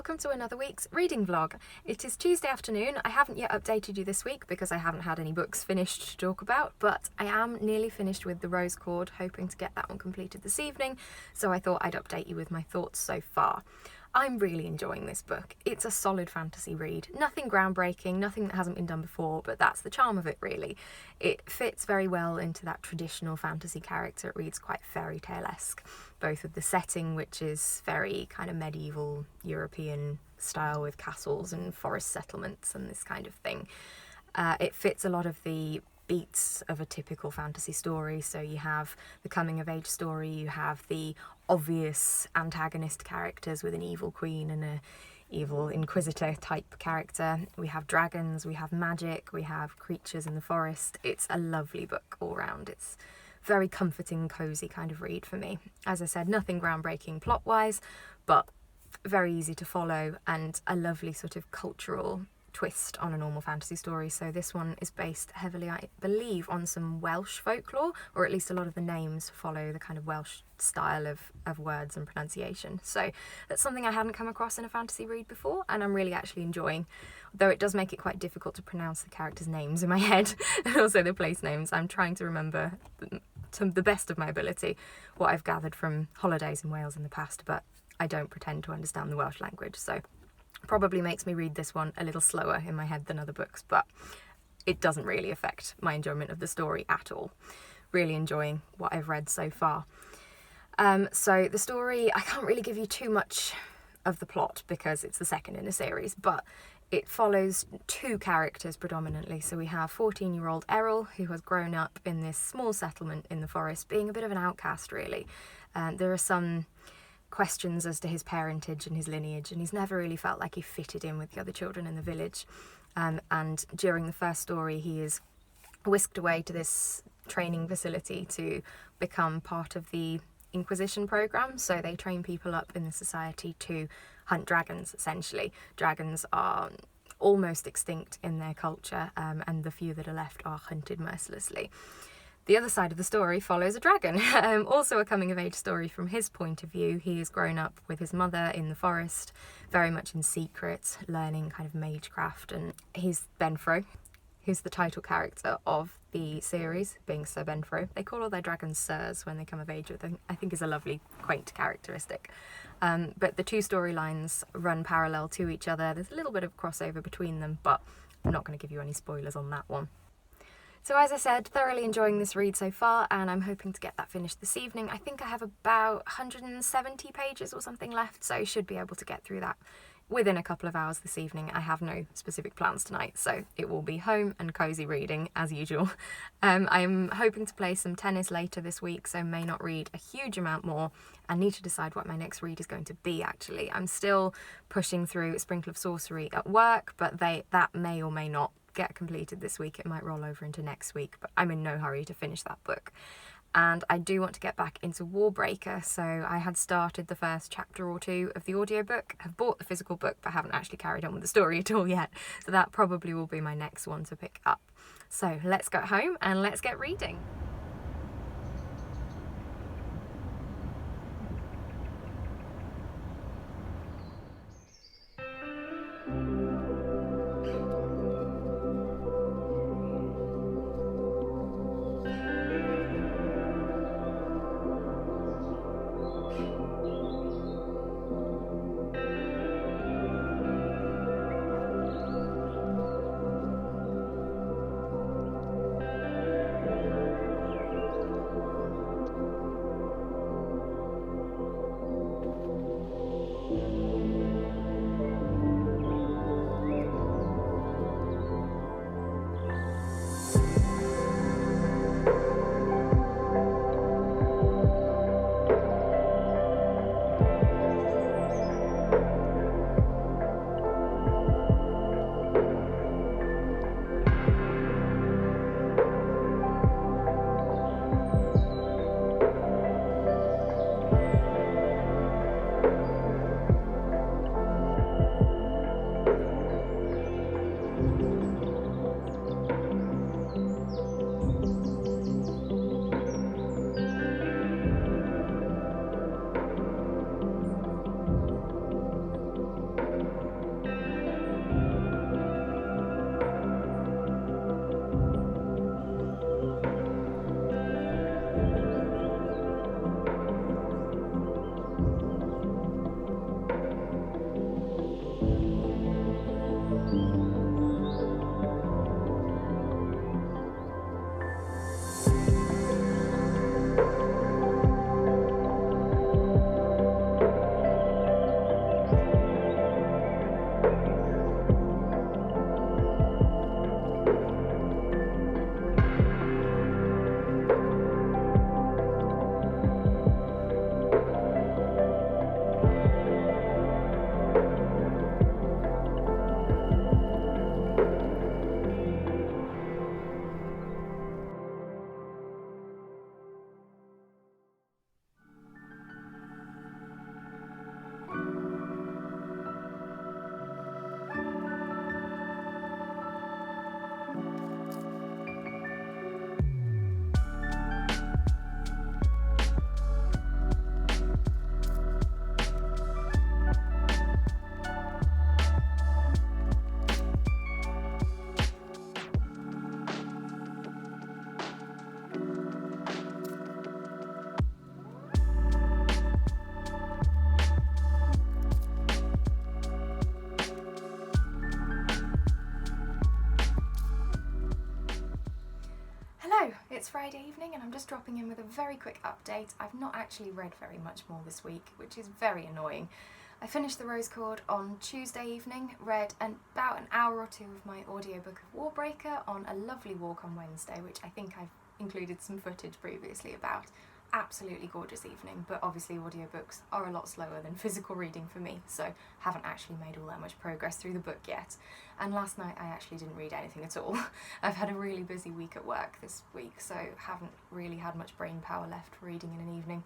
welcome to another week's reading vlog. It is Tuesday afternoon. I haven't yet updated you this week because I haven't had any books finished to talk about, but I am nearly finished with The Rose Cord, hoping to get that one completed this evening, so I thought I'd update you with my thoughts so far. I'm really enjoying this book. It's a solid fantasy read. Nothing groundbreaking, nothing that hasn't been done before, but that's the charm of it really. It fits very well into that traditional fantasy character. It reads quite fairy tale-esque, both with the setting, which is very kind of medieval European style with castles and forest settlements and this kind of thing. It fits a lot of the beats of a typical fantasy story. So you have the coming of age story, you have the obvious antagonist characters with an evil queen and a evil inquisitor type character. We have dragons, we have magic, we have creatures in the forest. It's a lovely book all round. It's very comforting, cozy kind of read for me. As I said, nothing groundbreaking plot wise, but very easy to follow and a lovely sort of cultural twist on a normal fantasy story. So this one is based heavily, I believe, on some Welsh folklore, or at least a lot of the names follow the kind of Welsh style of words and pronunciation. So that's something I hadn't come across in a fantasy read before, and I'm really actually enjoying, though it does make it quite difficult to pronounce the characters' names in my head and also the place names. I'm trying to remember to the best of my ability what I've gathered from holidays in Wales in the past, but I don't pretend to understand the Welsh language, so probably makes me read this one a little slower in my head than other books, but it doesn't really affect my enjoyment of the story at all. Really enjoying what I've read so far. So the story, I can't really give you too much of the plot because it's the second in a series, but it follows two characters predominantly. So we have 14-year-old Errol, who has grown up in this small settlement in the forest, being a bit of an outcast really. There are some questions as to his parentage and his lineage, and he's never really felt like he fitted in with the other children in the village. And during the first story, he is whisked away to this training facility to become part of the Inquisition program. So they train people up in the society to hunt dragons, essentially. Dragons are almost extinct in their culture, and the few that are left are hunted mercilessly. The other side of the story follows a dragon, also a coming-of-age story from his point of view. He has grown up with his mother in the forest, very much in secret, learning kind of magecraft, and he's Benfro, who's the title character of the series, being Sir Benfro. They call all their dragons sirs when they come of age, which I think is a lovely, quaint characteristic. But the two storylines run parallel to each other. There's a little bit of crossover between them, but I'm not going to give you any spoilers on that one. So as I said, thoroughly enjoying this read so far, and I'm hoping to get that finished this evening. I think I have about 170 pages or something left, so I should be able to get through that within a couple of hours this evening. I have no specific plans tonight, so it will be home and cosy reading as usual. I'm hoping to play some tennis later this week, so may not read a huge amount more. I need to decide what my next read is going to be, actually. I'm still pushing through A Sprinkle of Sorcery at work, but that may or may not get completed this week. It might roll over into next week, but I'm in no hurry to finish that book. And I do want to get back into Warbreaker, so I had started the first chapter or two of the audiobook, have bought the physical book, but haven't actually carried on with the story at all yet, so that probably will be my next one to pick up. So let's go home and let's get reading. Hello, it's Friday evening and I'm just dropping in with a very quick update. I've not actually read very much more this week, which is very annoying. I finished the Rose Chord on Tuesday evening, read about an hour or two of my audiobook of Warbreaker on a lovely walk on Wednesday, which I think I've included some footage previously about. Absolutely gorgeous evening, but obviously audiobooks are a lot slower than physical reading for me, so haven't actually made all that much progress through the book yet. And last night I actually didn't read anything at all. I've had a really busy week at work this week, so haven't really had much brain power left for reading in an evening.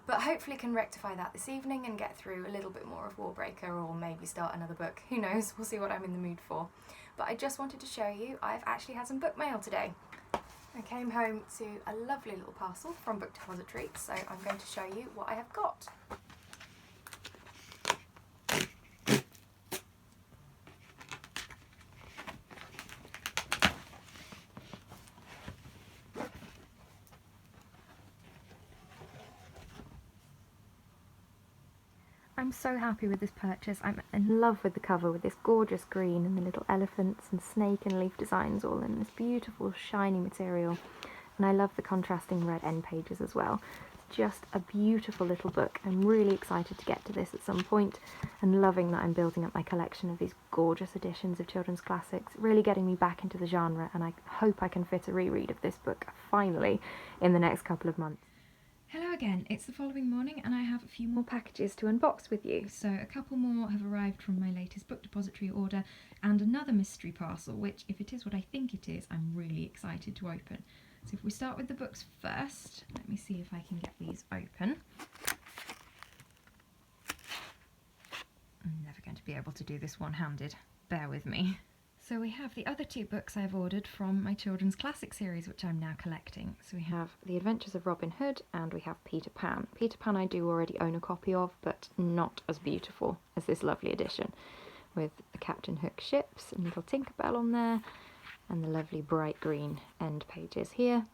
But hopefully can rectify that this evening and get through a little bit more of Warbreaker, or maybe start another book. Who knows, we'll see what I'm in the mood for. But I just wanted to show you, I've actually had some book mail today. I came home to a lovely little parcel from Book Depository, so I'm going to show you what I have got. I'm so happy with this purchase. I'm in love with the cover, with this gorgeous green and the little elephants and snake and leaf designs all in this beautiful shiny material. And I love the contrasting red end pages as well. It's just a beautiful little book. I'm really excited to get to this at some point, and loving that I'm building up my collection of these gorgeous editions of children's classics, really getting me back into the genre, and I hope I can fit a reread of this book finally in the next couple of months. Hello again, it's the following morning and I have a few more packages to unbox with you. So a couple more have arrived from my latest Book Depository order, and another mystery parcel, which, if it is what I think it is, I'm really excited to open. So if we start with the books first, let me see if I can get these open. I'm never going to be able to do this one-handed, bear with me. So we have the other two books I've ordered from my children's classic series, which I'm now collecting. So we have The Adventures of Robin Hood and we have Peter Pan. Peter Pan I do already own a copy of, but not as beautiful as this lovely edition, with the Captain Hook ships and little Tinkerbell on there, and the lovely bright green end pages here.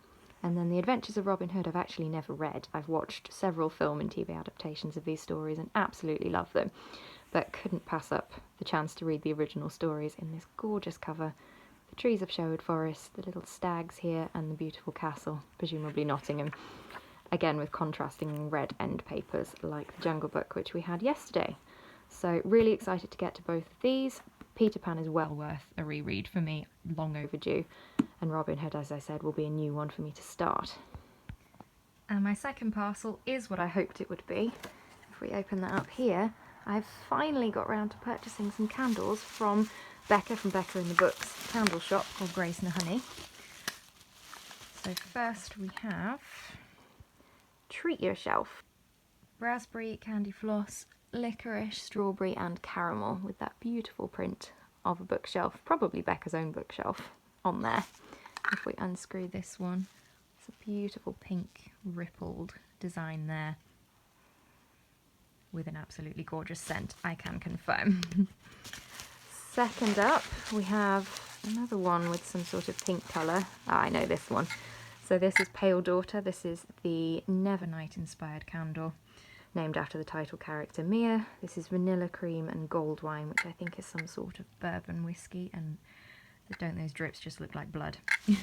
And then The Adventures of Robin Hood I've actually never read. I've watched several film and TV adaptations of these stories and absolutely love them, but couldn't pass up the chance to read the original stories in this gorgeous cover. The trees of Sherwood Forest, the little stags here, and the beautiful castle, presumably Nottingham, again with contrasting red end papers like the Jungle Book, which we had yesterday. So really excited to get to both of these. Peter Pan is well worth a reread for me, long overdue, and Robin Hood, as I said, will be a new one for me to start. And my second parcel is what I hoped it would be. If we open that up here, I've finally got round to purchasing some candles from Becca in the Books candle shop called Grace and Honey. So first we have Treat Yourself. Raspberry, candy floss, licorice, strawberry and caramel, with that beautiful print of a bookshelf, probably Becca's own bookshelf, on there. If we unscrew this one, it's a beautiful pink rippled design there, with an absolutely gorgeous scent, I can confirm. Second up, we have another one with some sort of pink colour. I know this one. So this is Pale Daughter. This is the Nevernight inspired candle, named after the title character Mia. This is vanilla cream and gold wine, which I think is some sort of bourbon whiskey, and don't those drips just look like blood?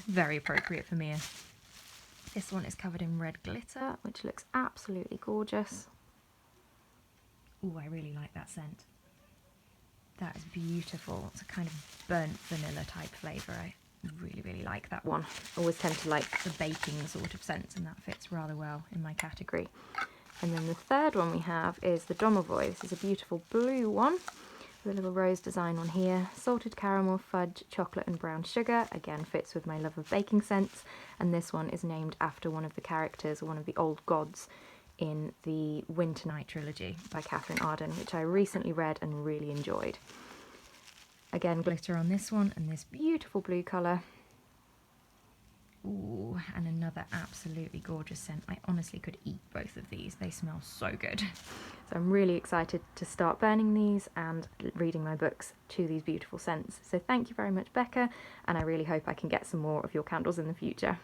Very appropriate for Mia. This one is covered in red glitter, which looks absolutely gorgeous. Ooh, I really like that scent. That is beautiful. It's a kind of burnt vanilla type flavour. I really like that one. I always tend to like the baking sort of scents, and that fits rather well in my category. And then the third one we have is the Domovoy. This is a beautiful blue one with a little rose design on here. Salted caramel, fudge, chocolate and brown sugar. Again, fits with my love of baking scents. And this one is named after one of the characters, one of the old gods, in the Winter Night trilogy by Catherine Arden, which I recently read and really enjoyed. Again, glitter on this one, and this beautiful blue colour. Ooh, and another absolutely gorgeous scent. I honestly could eat both of these. They smell so good. So I'm really excited to start burning these and reading my books to these beautiful scents. So thank you very much, Becca, and I really hope I can get some more of your candles in the future.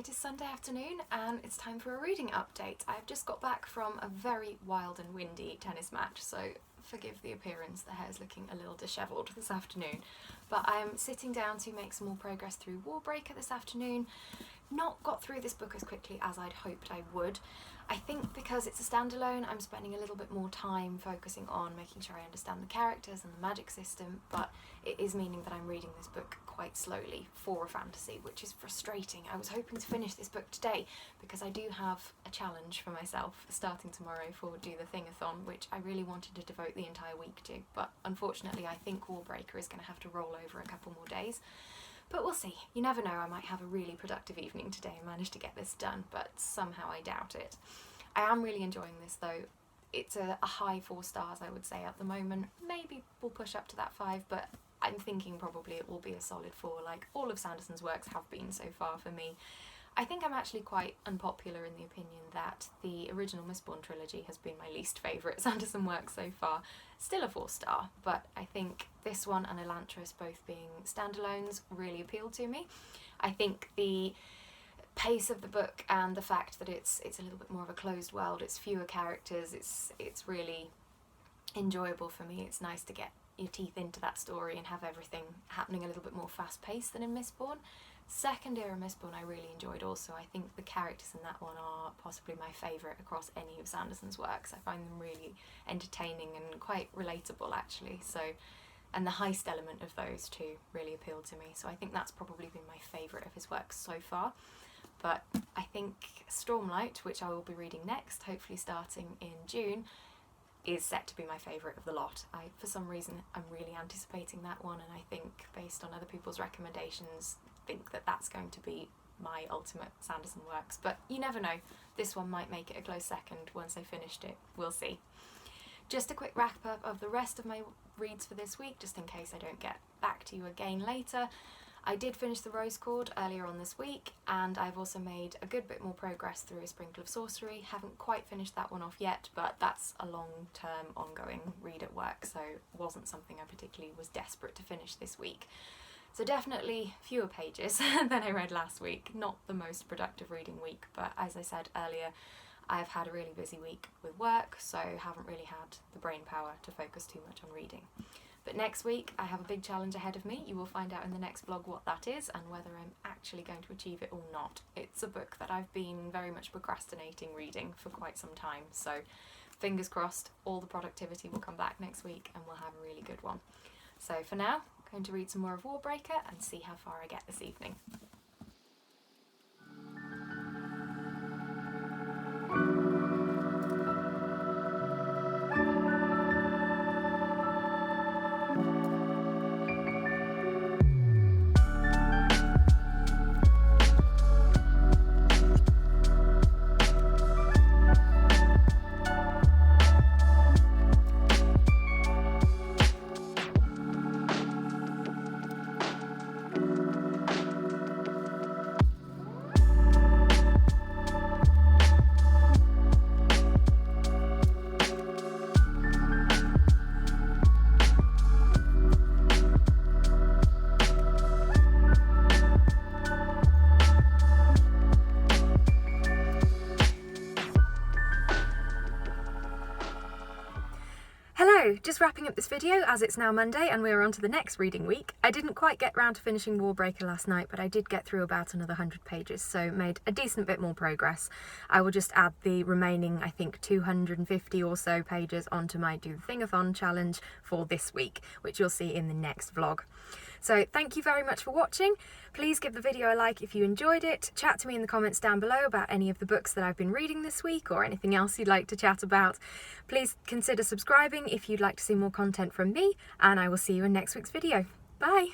It is Sunday afternoon and it's time for a reading update. I've just got back from a very wild and windy tennis match, so forgive the appearance, the hair's looking a little dishevelled this afternoon. But I'm sitting down to make some more progress through Warbreaker this afternoon. Not got through this book as quickly as I'd hoped I would. I think because it's a standalone, I'm spending a little bit more time focusing on making sure I understand the characters and the magic system, but it is meaning that I'm reading this book quite slowly for a fantasy, which is frustrating. I was hoping to finish this book today because I do have a challenge for myself starting tomorrow for Do the Thingathon, which I really wanted to devote the entire week to, but unfortunately I think Warbreaker is going to have to roll over a couple more days. But we'll see. You never know, I might have a really productive evening today and manage to get this done, but somehow I doubt it. I am really enjoying this though. It's a high 4 stars, I would say, at the moment. Maybe we'll push up to that 5, but I'm thinking probably it will be a solid 4, like all of Sanderson's works have been so far for me. I think I'm actually quite unpopular in the opinion that the original Mistborn trilogy has been my least favourite Sanderson work so far. Still a 4 star, but I think this one and Elantris, both being standalones, really appealed to me. I think the pace of the book and the fact that it's a little bit more of a closed world, it's fewer characters, it's really enjoyable for me. It's nice to get your teeth into that story and have everything happening a little bit more fast paced than in Mistborn. Second era Mistborn I really enjoyed also. I think the characters in that one are possibly my favourite across any of Sanderson's works. I find them really entertaining and quite relatable actually, so, and the heist element of those two really appealed to me, so I think that's probably been my favourite of his works so far. But I think Stormlight, which I will be reading next, hopefully starting in June, is set to be my favourite of the lot. For some reason I'm really anticipating that one, and I think based on other people's recommendations think that that's going to be my ultimate Sanderson works, but you never know, this one might make it a close second once I finished it, we'll see. Just a quick wrap up of the rest of my reads for this week, just in case I don't get back to you again later. I did finish the Rose Cord earlier on this week, and I've also made a good bit more progress through A Sprinkle of Sorcery. Haven't quite finished that one off yet, but that's a long-term ongoing read at work, so it wasn't something I particularly was desperate to finish this week. So definitely fewer pages than I read last week. Not the most productive reading week, but as I said earlier, I've had a really busy week with work, so haven't really had the brain power to focus too much on reading. But next week I have a big challenge ahead of me. You will find out in the next vlog what that is and whether I'm actually going to achieve it or not. It's a book that I've been very much procrastinating reading for quite some time, so fingers crossed all the productivity will come back next week and we'll have a really good one. So for now, I'm going to read some more of Warbreaker and see how far I get this evening. Just wrapping up this video as it's now Monday and we're on to the next reading week. I didn't quite get round to finishing Warbreaker last night, but I did get through about another 100 pages, so made a decent bit more progress. I will just add the remaining, I think, 250 or so pages onto my Do the Thingathon challenge for this week, which you'll see in the next vlog. So thank you very much for watching. Please give the video a like if you enjoyed it. Chat to me in the comments down below about any of the books that I've been reading this week or anything else you'd like to chat about. Please consider subscribing if you'd like to see more content from me, and I will see you in next week's video. Bye!